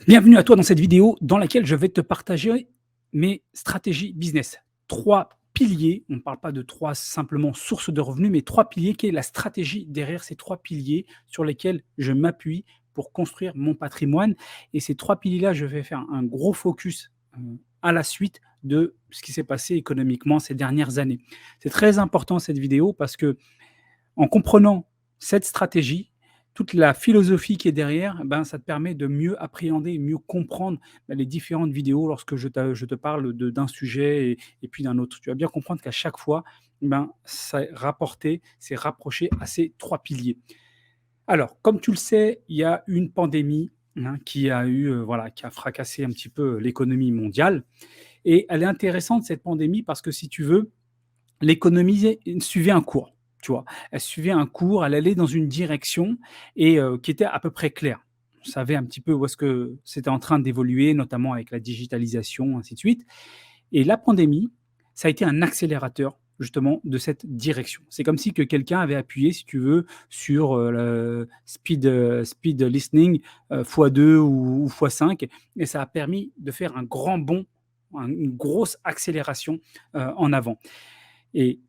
Bienvenue à toi dans cette vidéo dans laquelle je vais te partager mes stratégies business. 3 piliers, on ne parle pas de 3 simplement sources de revenus, mais 3 piliers, quelle est la stratégie derrière ces 3 piliers sur lesquels je m'appuie pour construire mon patrimoine. Et ces 3 piliers-là, je vais faire un gros focus à la suite de ce qui s'est passé économiquement ces dernières années. C'est très important cette vidéo parce que en comprenant cette stratégie, toute la philosophie qui est derrière, ben, ça te permet de mieux appréhender et mieux comprendre, les différentes vidéos lorsque je te parle d'un sujet et puis d'un autre. Tu vas bien comprendre qu'à chaque fois, ben, c'est rapproché à ces 3 piliers. Alors, comme tu le sais, il y a une pandémie, hein, qui a fracassé un petit peu l'économie mondiale et elle est intéressante cette pandémie parce que si tu veux, l'économie suivait un cours, tu vois? Elle suivait un cours, elle allait dans une direction et qui était à peu près claire. On savait un petit peu où est-ce que c'était en train d'évoluer, notamment avec la digitalisation, ainsi de suite. Et la pandémie, ça a été un accélérateur justement de cette direction. C'est comme si que quelqu'un avait appuyé, si tu veux, sur, le speed listening, x2 ou x5 et ça a permis de faire un grand bond, une grosse accélération, en avant. Et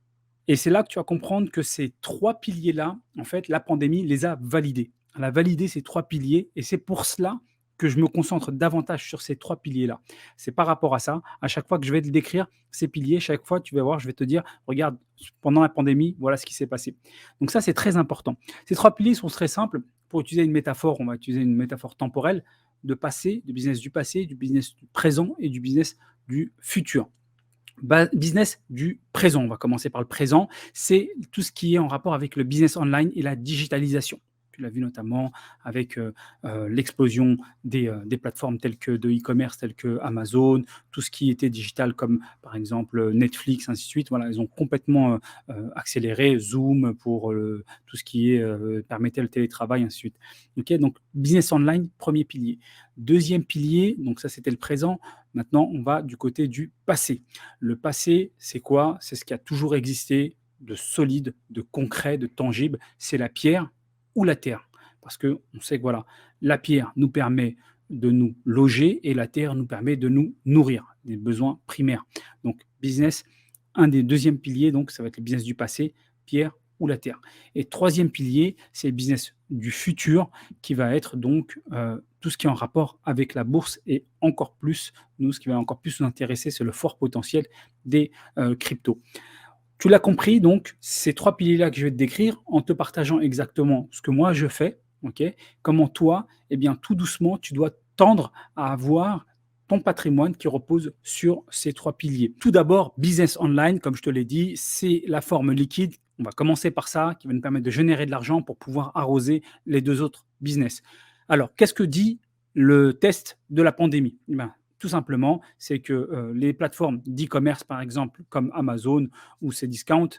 et c'est là que tu vas comprendre que ces 3 piliers-là, en fait, la pandémie les a validés. Elle a validé ces 3 piliers et c'est pour cela que je me concentre davantage sur ces 3 piliers-là. C'est par rapport à ça, à chaque fois que je vais te décrire ces piliers, chaque fois tu vas voir, je vais te dire: «Regarde, pendant la pandémie, voilà ce qui s'est passé». Donc ça, c'est très important. Ces 3 piliers sont très simples. Pour utiliser une métaphore, on va utiliser une métaphore temporelle, de passé, du business du passé, du business du présent et du business du futur. Business du présent, on va commencer par le présent, c'est tout ce qui est en rapport avec le business online et la digitalisation. Tu l'as vu notamment avec, l'explosion des plateformes telles que de e-commerce telles que Amazon, tout ce qui était digital comme par exemple, Netflix, ainsi de suite. Voilà, ils ont complètement, accéléré. Zoom pour, tout ce qui est, permettait le télétravail, ainsi de suite. OK, donc business online, premier pilier. Deuxième pilier, donc ça c'était le présent. Maintenant, on va du côté du passé. Le passé, c'est quoi? C'est ce qui a toujours existé de solide, de concret, de tangible, c'est la pierre ou la terre. Parce qu'on sait que voilà, la pierre nous permet de nous loger et la terre nous permet de nous nourrir, des besoins primaires. Donc business, un des deuxièmes piliers, donc ça va être le business du passé, pierre ou la terre. Et troisième pilier, c'est le business du futur qui va être donc tout ce qui est en rapport avec la bourse et encore plus, nous, ce qui va encore plus nous intéresser, c'est le fort potentiel des cryptos. Tu l'as compris, donc, ces 3 piliers-là que je vais te décrire en te partageant exactement ce que moi je fais, OK? Comment toi, eh bien, tout doucement, tu dois tendre à avoir ton patrimoine qui repose sur ces 3 piliers. Tout d'abord, business online, comme je te l'ai dit, c'est la forme liquide. On va commencer par ça, qui va nous permettre de générer de l'argent pour pouvoir arroser les 2 autres business. Alors, qu'est-ce que dit le test de la pandémie? Eh ben, tout simplement, c'est que, les plateformes d'e-commerce, par exemple, comme Amazon ou Cdiscount,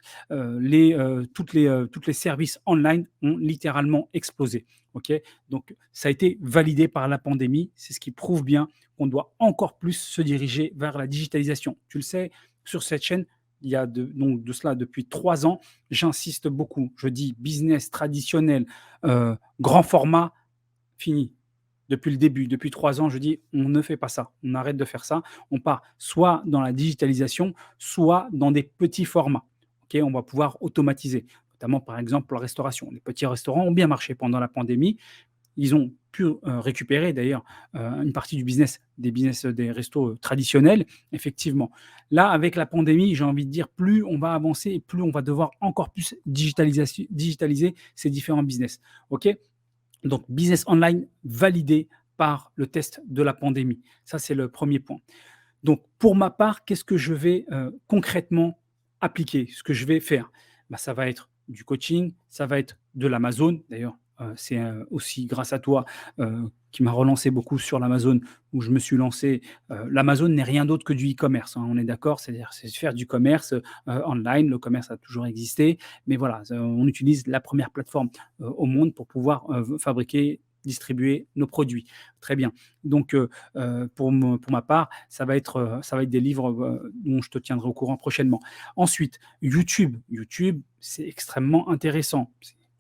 toutes les services online ont littéralement explosé. OK? Donc ça a été validé par la pandémie. C'est ce qui prouve bien qu'on doit encore plus se diriger vers la digitalisation. Tu le sais, sur cette chaîne, il y a de cela depuis 3 ans, j'insiste beaucoup. Je dis business traditionnel, grand format, fini. Depuis le début, depuis 3 ans, je dis: «On ne fait pas ça, on arrête de faire ça». On part soit dans la digitalisation, soit dans des petits formats. OK? On va pouvoir automatiser, notamment, par exemple, pour la restauration. Les petits restaurants ont bien marché pendant la pandémie. Ils ont pu, récupérer d'ailleurs, une partie du business des restos, traditionnels, effectivement. Là, avec la pandémie, j'ai envie de dire, plus on va avancer et plus on va devoir encore plus digitaliser ces différents business. OK? Donc business online validé par le test de la pandémie. Ça, c'est le premier point. Donc pour ma part, qu'est-ce que je vais, concrètement appliquer? Ce que je vais faire? Bah, ça va être du coaching, ça va être de l'Amazon. D'ailleurs, c'est, aussi grâce à toi, qui m'a relancé beaucoup sur l'Amazon, où je me suis lancé. L'Amazon n'est rien d'autre que du e-commerce, hein, on est d'accord? C'est-à-dire, c'est faire du commerce, online. Le commerce a toujours existé, mais voilà, on utilise la première plateforme, au monde pour pouvoir, fabriquer, distribuer nos produits. Très bien. Donc, pour ma part, ça va être des livres, dont je te tiendrai au courant prochainement. Ensuite, YouTube. YouTube, c'est extrêmement intéressant.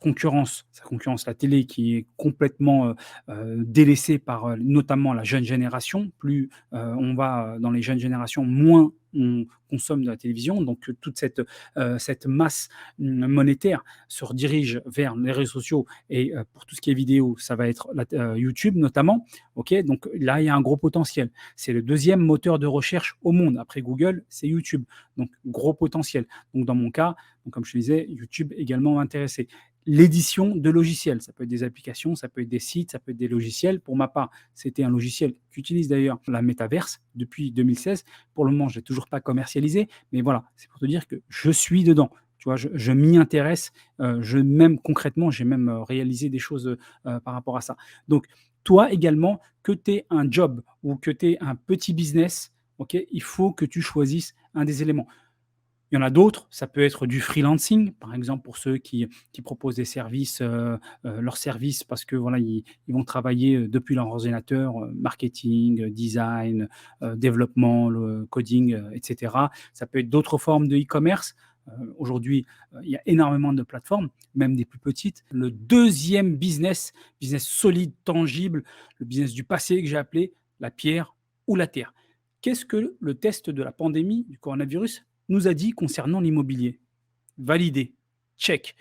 ça concurrence la télé qui est complètement, délaissée par, notamment la jeune génération. Plus, on va dans les jeunes générations, moins on consomme de la télévision. Donc, toute cette masse, monétaire se redirige vers les réseaux sociaux et pour tout ce qui est vidéo, ça va être YouTube notamment. OK? Donc là, il y a un gros potentiel. C'est le deuxième moteur de recherche au monde. Après Google, c'est YouTube. Donc gros potentiel. Donc dans mon cas, donc comme je te disais, YouTube également m'intéressait. L'édition de logiciels, ça peut être des applications, ça peut être des sites, ça peut être des logiciels. Pour ma part, c'était un logiciel qu'utilise d'ailleurs la Metaverse depuis 2016. Pour le moment, je l'ai toujours pas commercialisé, mais voilà, c'est pour te dire que je suis dedans. Tu vois? Je m'y intéresse, je même concrètement, j'ai même, réalisé des choses, par rapport à ça. Donc toi également, que tu aies un job ou que tu aies un petit business, OK, il faut que tu choisisses un des éléments. Il y en a d'autres, ça peut être du freelancing, par exemple pour ceux qui proposent des services, leurs services parce que voilà, ils vont travailler, depuis leur ordinateur, marketing, design, développement, le coding, et cetera. Ça peut être d'autres formes de e-commerce. Aujourd'hui, il y a énormément de plateformes, même des plus petites. Le deuxième business, business solide, tangible, le business du passé que j'ai appelé la pierre ou la terre. Qu'est-ce que le test de la pandémie du coronavirus nous a dit concernant l'immobilier? Validé, check.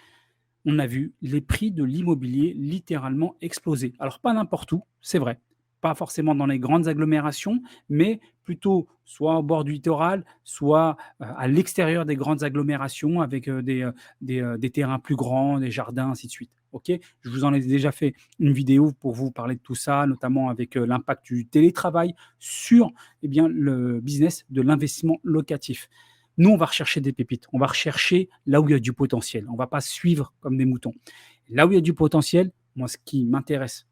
On a vu les prix de l'immobilier littéralement exploser. Alors pas n'importe où, c'est vrai, pas forcément dans les grandes agglomérations, mais plutôt soit au bord du littoral, soit, à l'extérieur des grandes agglomérations avec, des terrains plus grands, des jardins, ainsi de suite. OK? Je vous en ai déjà fait une vidéo pour vous parler de tout ça, notamment avec, l'impact du télétravail sur, eh bien, le business de l'investissement locatif. Nous, on va rechercher des pépites. On va rechercher là où il y a du potentiel. On ne va pas suivre comme des moutons. Là où il y a du potentiel, moi, ce qui m'intéresse,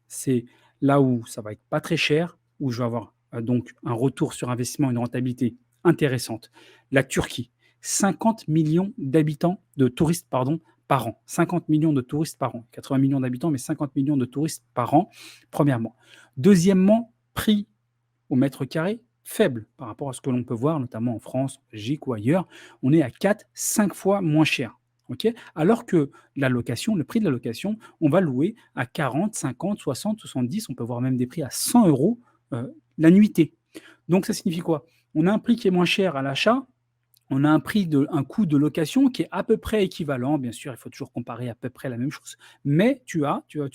c'est là où ça va être pas très cher, où je vais avoir donc un retour sur investissement, une rentabilité intéressante. La Turquie, 50 millions d'habitants, de touristes, pardon, par an. 50 millions de touristes par an. 80 millions d'habitants, mais 50 millions de touristes par an, premièrement. Deuxièmement, prix au mètre carré faible par rapport à ce que l'on peut voir, notamment en France, en Belgique ou ailleurs. On est à 4, 5 fois moins cher. OK? Alors que la location, le prix de la location, on va louer à 40, 50, 60, 70, on peut voir même des prix à 100 euros la nuitée. Donc ça signifie quoi? On a un prix qui est moins cher à l'achat, on a un coût de location qui est à peu près équivalent. Bien sûr, il faut toujours comparer à peu près la même chose, mais tu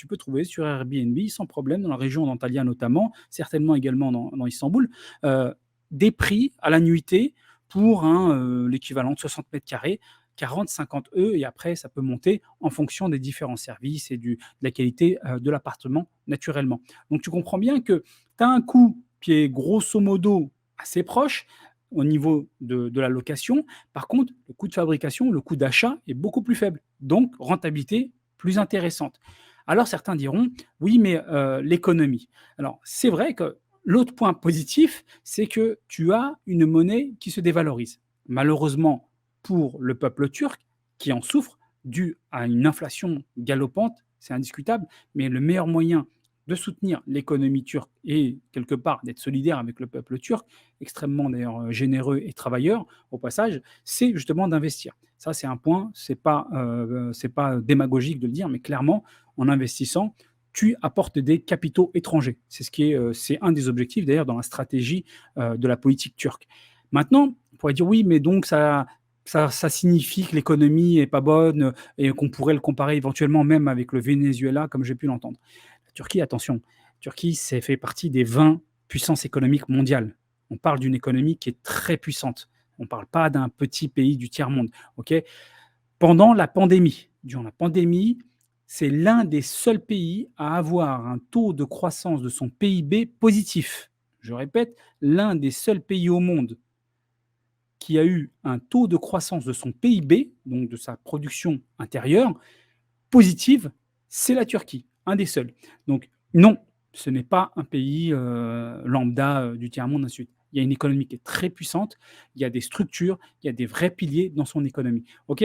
peux trouver sur Airbnb sans problème dans la région d'Antalya notamment, certainement également dans Istanbul, des prix à la nuitée pour l'équivalent de 60 carrés, 40-50 € et après ça peut monter en fonction des différents services et de la qualité, de l'appartement naturellement. Donc tu comprends bien que tu as un coût qui est grosso modo assez proche, au niveau de la location. Par contre, le coût de fabrication, le coût d'achat est beaucoup plus faible, donc rentabilité plus intéressante. Alors certains diront: «Oui, mais l'économie». Alors c'est vrai que l'autre point positif, c'est que tu as une monnaie qui se dévalorise. Malheureusement pour le peuple turc qui en souffre, dû à une inflation galopante, c'est indiscutable, mais le meilleur moyen de soutenir l'économie turque et quelque part d'être solidaire avec le peuple turc, extrêmement d'ailleurs généreux et travailleur au passage, c'est justement d'investir. Ça, c'est un point, c'est pas démagogique de le dire, mais clairement, en investissant, tu apportes des capitaux étrangers. C'est un des objectifs d'ailleurs dans la stratégie de la politique turque. Maintenant, on pourrait dire oui, mais donc ça signifie que l'économie est pas bonne et qu'on pourrait le comparer éventuellement même avec le Venezuela, comme j'ai pu l'entendre. La Turquie, attention, Turquie, c'est fait partie des 20 puissances économiques mondiales. On parle d'une économie qui est très puissante. On ne parle pas d'un petit pays du tiers-monde. OK? Pendant la pandémie, durant la pandémie, c'est l'un des seuls pays à avoir un taux de croissance de son PIB positif. Je répète, l'un des seuls pays au monde qui a eu un taux de croissance de son PIB, donc de sa production intérieure, positive, c'est la Turquie, un des seuls. Donc non, ce n'est pas un pays, lambda, du tiers-monde, ainsi de suite. Il y a une économie qui est très puissante, il y a des structures, il y a des vrais piliers dans son économie. OK?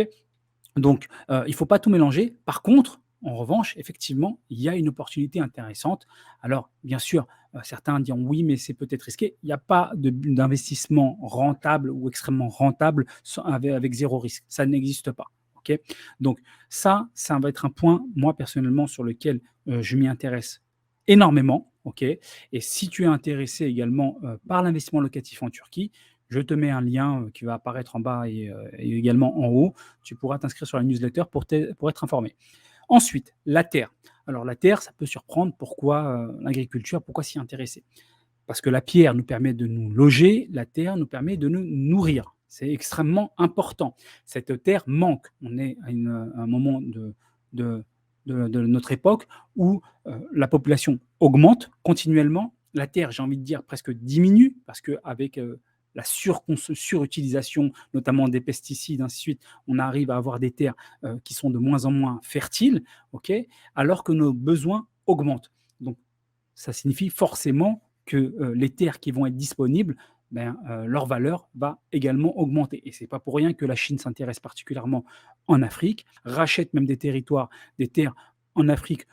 Donc, il ne faut pas tout mélanger. Par contre, en revanche, effectivement, il y a une opportunité intéressante. Alors, bien sûr, certains diront: «Oui, mais c'est peut-être risqué». Il n'y a pas d'investissement rentable ou extrêmement rentable sans avec 0 risque. Ça n'existe pas. OK? Donc ça va être un point, moi, personnellement, sur lequel, je m'y intéresse énormément, OK? Et si tu es intéressé également, par l'investissement locatif en Turquie, je te mets un lien, qui va apparaître en bas et également en haut. Tu pourras t'inscrire sur la newsletter pour être informé. Ensuite, la terre. Alors la terre, ça peut surprendre. Pourquoi, l'agriculture? Pourquoi s'y intéresser? Parce que la pierre nous permet de nous loger, la terre nous permet de nous nourrir. C'est extrêmement important. Cette terre manque. On est à un moment de de notre époque où, la population augmente continuellement. La terre, j'ai envie de dire, presque diminue parce qu'avec, la surutilisation, notamment des pesticides, ainsi de suite, on arrive à avoir des terres, qui sont de moins en moins fertiles, OK? Alors que nos besoins augmentent. Donc ça signifie forcément que, les terres qui vont être disponibles, ben, leur valeur va également augmenter et c'est pas pour rien que la Chine s'intéresse particulièrement en Afrique, rachète même des terres en Afrique,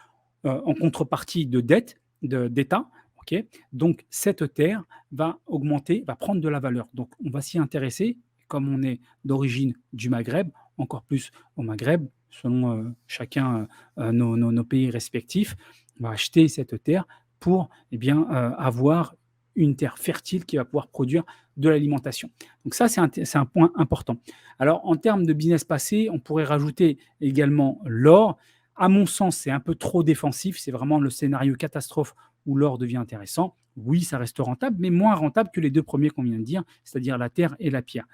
en contrepartie de dettes d'États, OK? Donc cette terre va augmenter, va prendre de la valeur. Donc on va s'y intéresser. Comme on est d'origine du Maghreb, encore plus au Maghreb, selon, chacun, nos pays respectifs, on va acheter cette terre pour, eh bien, avoir une terre fertile qui va pouvoir produire de l'alimentation. Donc ça, c'est un point important. Alors en termes de business passé, on pourrait rajouter également l'or. À mon sens, c'est un peu trop défensif, c'est vraiment le scénario catastrophe où l'or devient intéressant. Oui, ça reste rentable, mais moins rentable que les 2 premiers qu'on vient de dire, c'est-à-dire la terre et la pierre.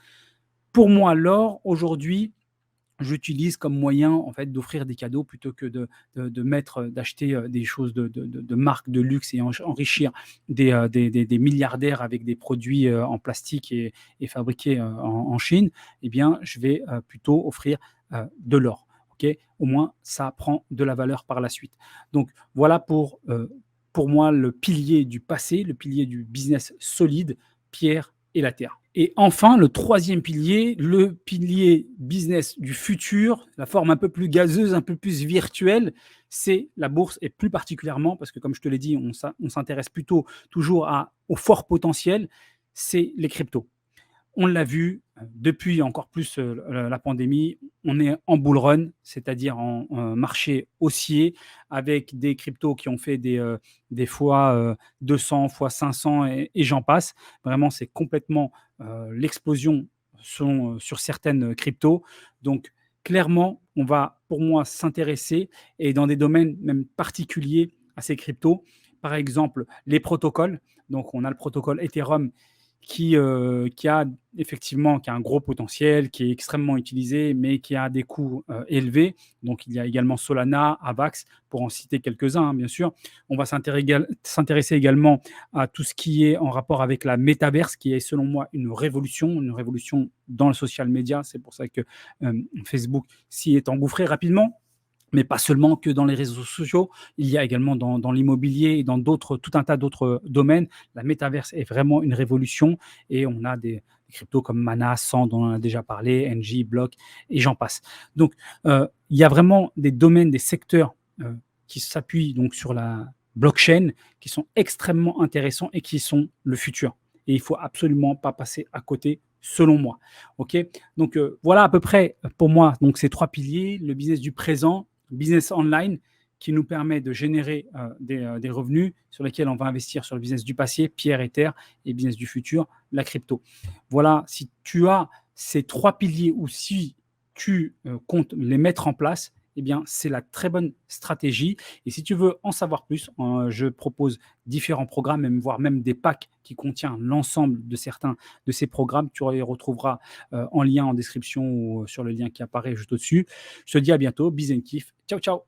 Pour moi, l'or aujourd'hui, j'utilise comme moyen, en fait, d'offrir des cadeaux plutôt que d'acheter, des choses de marques de luxe et enrichir des milliardaires avec des produits, en plastique et fabriqués, en Chine. Eh bien, je vais, plutôt offrir, de l'or, OK? Au moins, ça prend de la valeur par la suite. Donc voilà pour moi, le pilier du passé, le pilier du business solide, pierre et la terre. Et enfin, le troisième pilier, le pilier business du futur, la forme un peu plus gazeuse, un peu plus virtuelle, c'est la bourse et plus particulièrement, parce que comme je te l'ai dit, on s'intéresse plutôt toujours au fort potentiel, c'est les cryptos. On l'a vu, depuis encore plus, la pandémie, on est en bull run, c'est-à-dire en marché haussier avec des cryptos qui ont fait des fois, 200, fois 500 et j'en passe. Vraiment, c'est complètement, l'explosion sur certaines cryptos. Donc clairement, on va, pour moi, s'intéresser et dans des domaines même particuliers à ces cryptos. Par exemple, les protocoles. Donc on a le protocole Ethereum qui a effectivement qui a un gros potentiel, qui est extrêmement utilisé, mais qui a des coûts, élevés. Donc il y a également Solana, Avax, pour en citer quelques-uns, hein, bien sûr. On va s'intéresser également à tout ce qui est en rapport avec la métaverse, qui est selon moi une révolution dans le social media. C'est pour ça que, Facebook s'y est engouffré rapidement. Mais pas seulement que dans les réseaux sociaux, il y a également dans l'immobilier et dans tout un tas d'autres domaines. La métaverse est vraiment une révolution et on a des cryptos comme Mana, Sand, dont on en a déjà parlé, NJ, Block et j'en passe. Donc, il y a vraiment des domaines, des secteurs, qui s'appuient donc sur la blockchain, qui sont extrêmement intéressants et qui sont le futur et il faut absolument pas passer à côté, selon moi. OK? Donc, voilà à peu près, pour moi, donc ces 3 piliers, le business du présent, business online qui nous permet de générer des revenus sur lesquels on va investir sur le business du passé, pierre et terre, et business du futur, la crypto. Voilà, si tu as ces 3 piliers ou si tu comptes les mettre en place, eh bien, c'est la très bonne stratégie. Et si tu veux en savoir plus, je propose différents programmes, voire même des packs qui contiennent l'ensemble de certains de ces programmes. Tu les retrouveras en lien en description ou sur le lien qui apparaît juste au-dessus. Je te dis à bientôt. Bis and kiff. Ciao, ciao.